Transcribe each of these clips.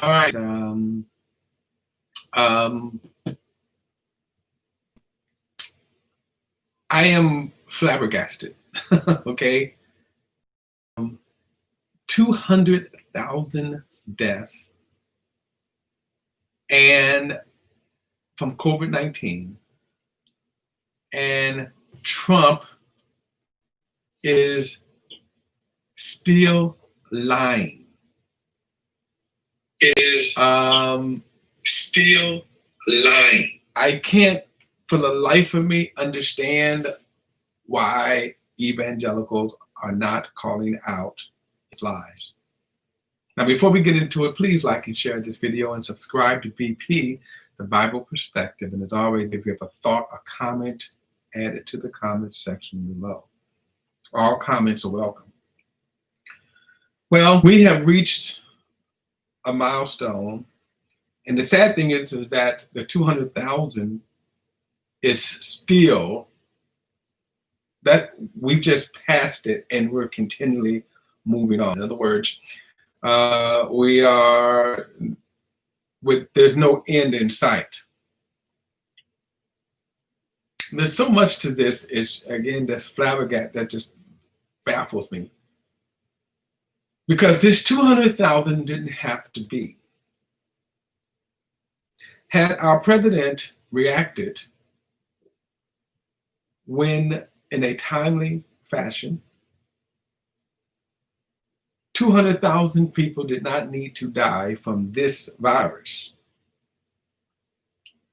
All right. Um, I am flabbergasted. Okay. 200,000 deaths and from COVID-19, and Trump is still lying. Is still lying. I can't for the life of me understand why evangelicals are not calling out his lies. Now, before we get into it, please like and share this video and subscribe to BP, the Bible Perspective. And as always, if you have a thought or comment, add it to the comments section below. All comments are welcome. Well, we have reached a milestone. And the sad thing is that the 200,000 is still, that we've just passed it and we're continually moving on. In other words, we are there's no end in sight. There's so much to this, is again, this flabbergasted, that just baffles me. Because this 200,000 didn't have to be. Had our president reacted when in a timely fashion, 200,000 people did not need to die from this virus.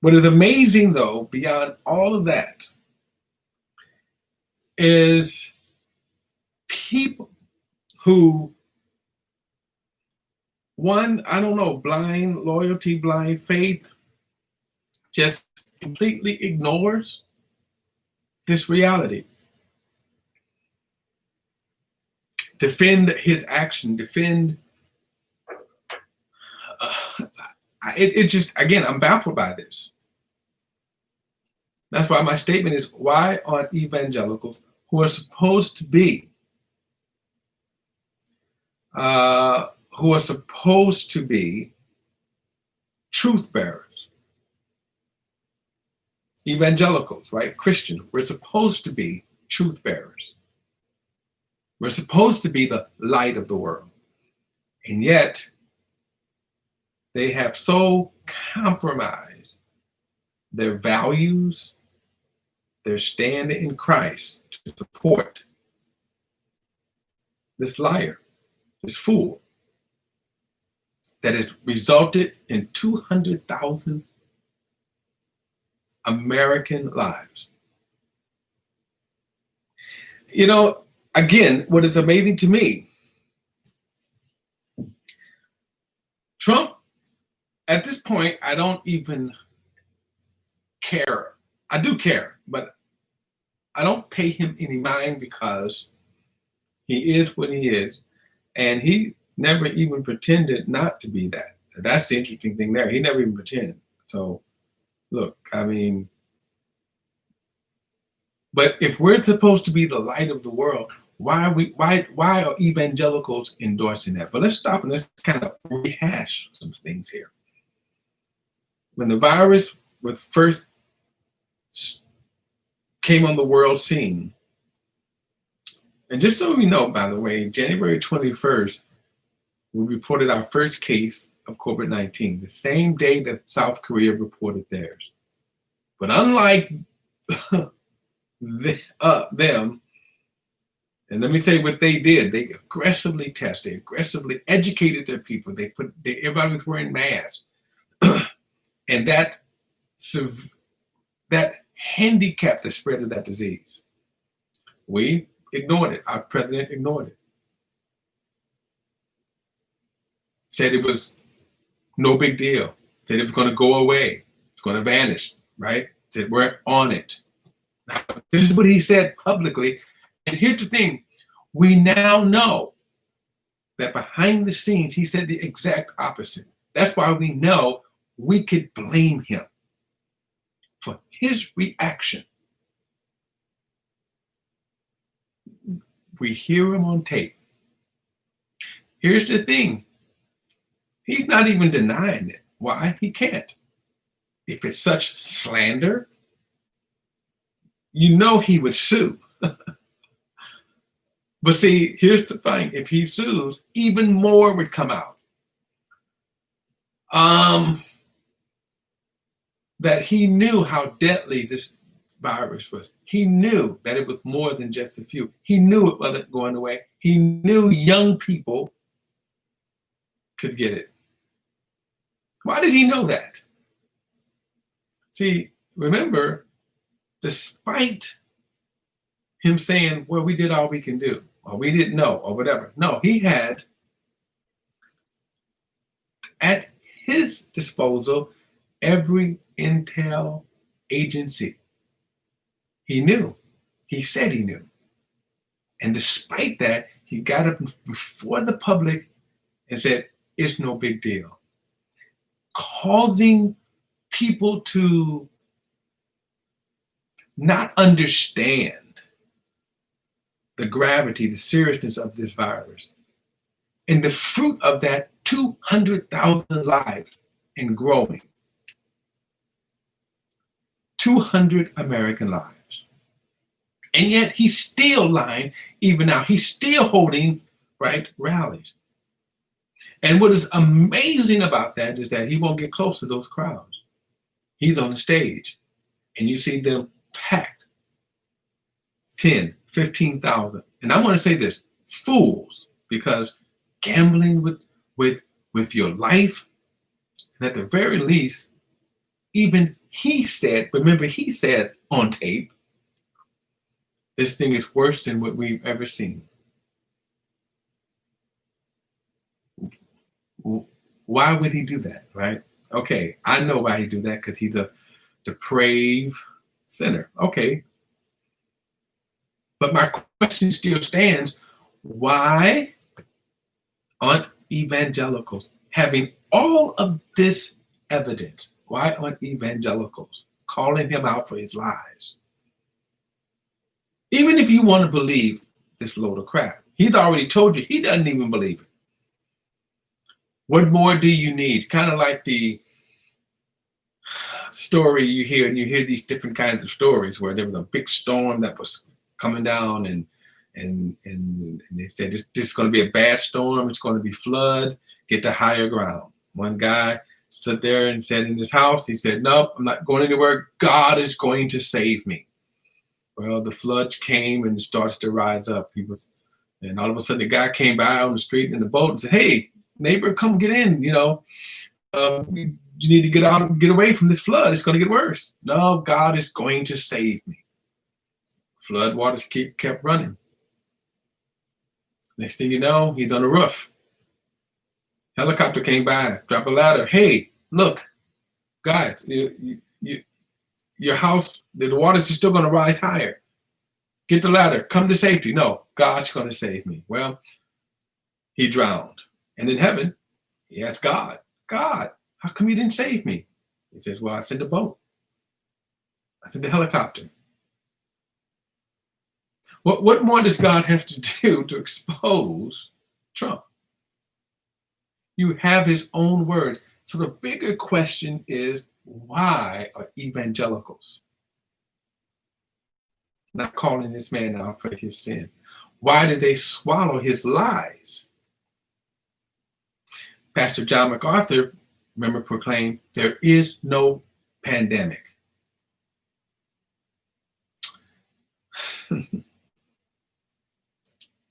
What is amazing, though, beyond all of that, is people who, one, I don't know, blind loyalty, blind faith, just completely ignores this reality. Defend his action, defend. It just, again, I'm baffled by this. That's why my statement is, why aren't evangelicals, who are supposed to be, truth bearers, evangelicals, right? Christians, we're supposed to be truth bearers. We're supposed to be the light of the world. And yet, they have so compromised their values, their stand in Christ, to support this liar, this fool, that has resulted in 200,000 American lives. You know, again, what is amazing to me, Trump, at this point, I don't even care. I do care, but I don't pay him any mind, because he is what he is. And he never even pretended not to be that. That's the interesting thing there. He never even pretended. So, look, I mean, but if we're supposed to be the light of the world, why are evangelicals endorsing that? But let's stop and let's kind of rehash some things here. When the virus was first came on the world scene, and just so we know, by the way, January 21st, we reported our first case of COVID-19, the same day that South Korea reported theirs. But unlike them, and let me tell you what they did. They aggressively tested, aggressively educated their people. Everybody was wearing masks. And that handicapped the spread of that disease. We ignored it. Our president ignored it. Said it was no big deal. Said it was going to go away. It's going to vanish, right? Said we're on it. This is what he said publicly. And here's the thing. We now know that behind the scenes, he said the exact opposite. That's why we know we could blame him for his reaction. We hear him on tape. Here's the thing. He's not even denying it. Why? He can't. If it's such slander, you know he would sue. But see, here's the thing. If he sues, even more would come out. That he knew how deadly this virus was. He knew that it was more than just a few. He knew it wasn't going away. He knew young people could get it. Why did he know that? See, remember, despite him saying, well, we did all we can do, or we didn't know, or whatever. No, he had at his disposal every intel agency. He knew. He said he knew. And despite that, he got up before the public and said, it's no big deal. Causing people to not understand the gravity, the seriousness of this virus. And the fruit of that, 200,000 lives and growing. 200 American lives. And yet he's still lying even now. He's still holding, right, rallies. And what is amazing about that is that he won't get close to those crowds. He's on the stage and you see them packed, 10, 15,000. And I want to say this, fools, because gambling with your life, and at the very least, even he said, remember he said on tape, this thing is worse than what we've ever seen. Why would he do that, right? Okay, I know why he do that, because he's a depraved sinner. Okay. But my question still stands, why aren't evangelicals having all of this evidence? Why aren't evangelicals calling him out for his lies? Even if you want to believe this load of crap, he's already told you he doesn't even believe it. What more do you need? Kind of like the story you hear, and you hear these different kinds of stories where there was a big storm that was coming down, and they said this is going to be a bad storm. It's going to be flood. Get to higher ground. One guy stood there and said in his house, he said, "Nope, I'm not going anywhere. God is going to save me." Well, the floods came and started to rise up. And all of a sudden, the guy came by on the street in the boat and said, "Hey, neighbor, come get in. You need to get out and get away from this flood. It's going to get worse." "No, God is going to save me." Flood waters kept running. Next thing you know, he's on the roof. Helicopter came by, dropped a ladder. "Hey, look, guys, your house, the waters are still going to rise higher. Get the ladder, come to safety." "No, God's going to save me." Well, he drowned. And in heaven, he asked God, "God, how come you didn't save me?" He says, "Well, I sent a boat. I sent a helicopter." What more does God have to do to expose Trump? You have his own words. So the bigger question is, why are evangelicals not calling this man out for his sin? Why did they swallow his lies? Pastor John MacArthur, remember, proclaimed, there is no pandemic.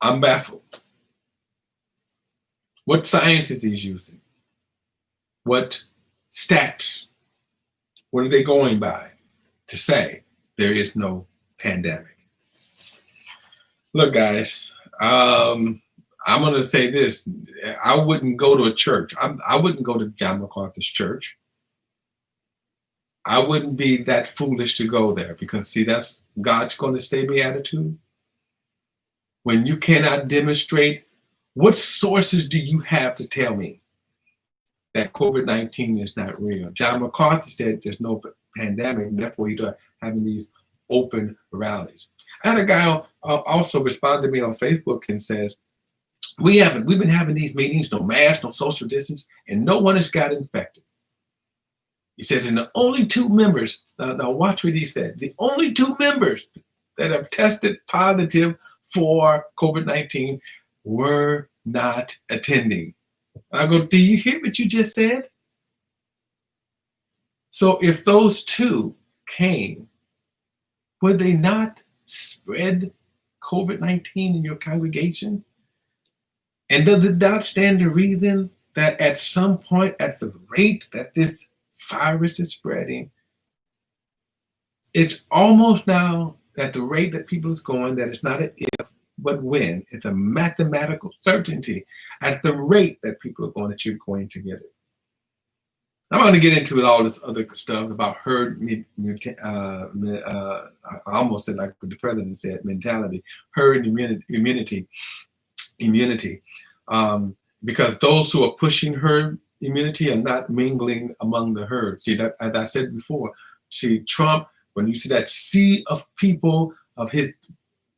I'm baffled. What science is he using? What stats? What are they going by to say there is no pandemic? Look, guys, I'm going to say this. I wouldn't go to a church. I wouldn't go to John MacArthur's church. I wouldn't be that foolish to go there, because, see, that's God's going to save me attitude. When you cannot demonstrate, what sources do you have to tell me that COVID-19 is not real? John MacArthur said there's no pandemic, and therefore he's having these open rallies. I had a guy also respond to me on Facebook and says, We've been having these meetings, no mask, no social distance, and no one has got infected. He says, and the only two members, now watch what he said, the only two members that have tested positive for COVID-19 were not attending. I go, do you hear what you just said? So if those two came, would they not spread COVID-19 in your congregation? And does it not stand to reason that at some point, at the rate that this virus is spreading, it's almost now at the rate that people is going, that it's not an if, but when. It's a mathematical certainty at the rate that people are going, that you're going to get it. I'm going to get into all this other stuff about herd, I almost said like the president said, mentality, herd immunity. Because those who are pushing herd immunity are not mingling among the herd. See, that, as I said before, see, Trump, when you see that sea of people, of his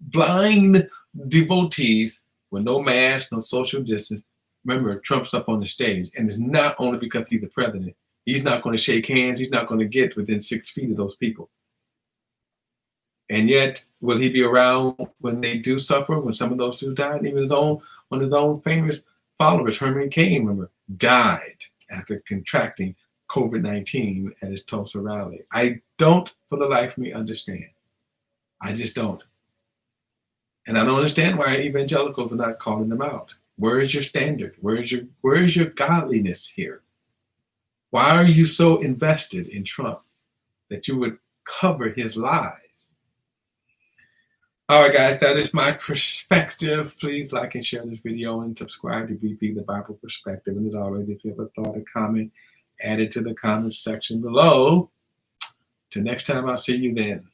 blind devotees with no mask, no social distance, remember, Trump's up on the stage, and it's not only because he's the president. He's not going to shake hands. He's not going to get within 6 feet of those people. And yet, will he be around when they do suffer, when some of those who died? Even one of his own famous followers, Herman Cain, remember, died after contracting COVID-19 at his Tulsa rally. I don't, for the life of me, understand. I just don't. And I don't understand why evangelicals are not calling them out. Where is your standard? Where is your godliness here? Why are you so invested in Trump that you would cover his lies? All right, guys, that is my perspective. Please like and share this video and subscribe to BP, the Bible Perspective. And as always, if you have a thought or comment, add it to the comments section below. Till next time, I'll see you then.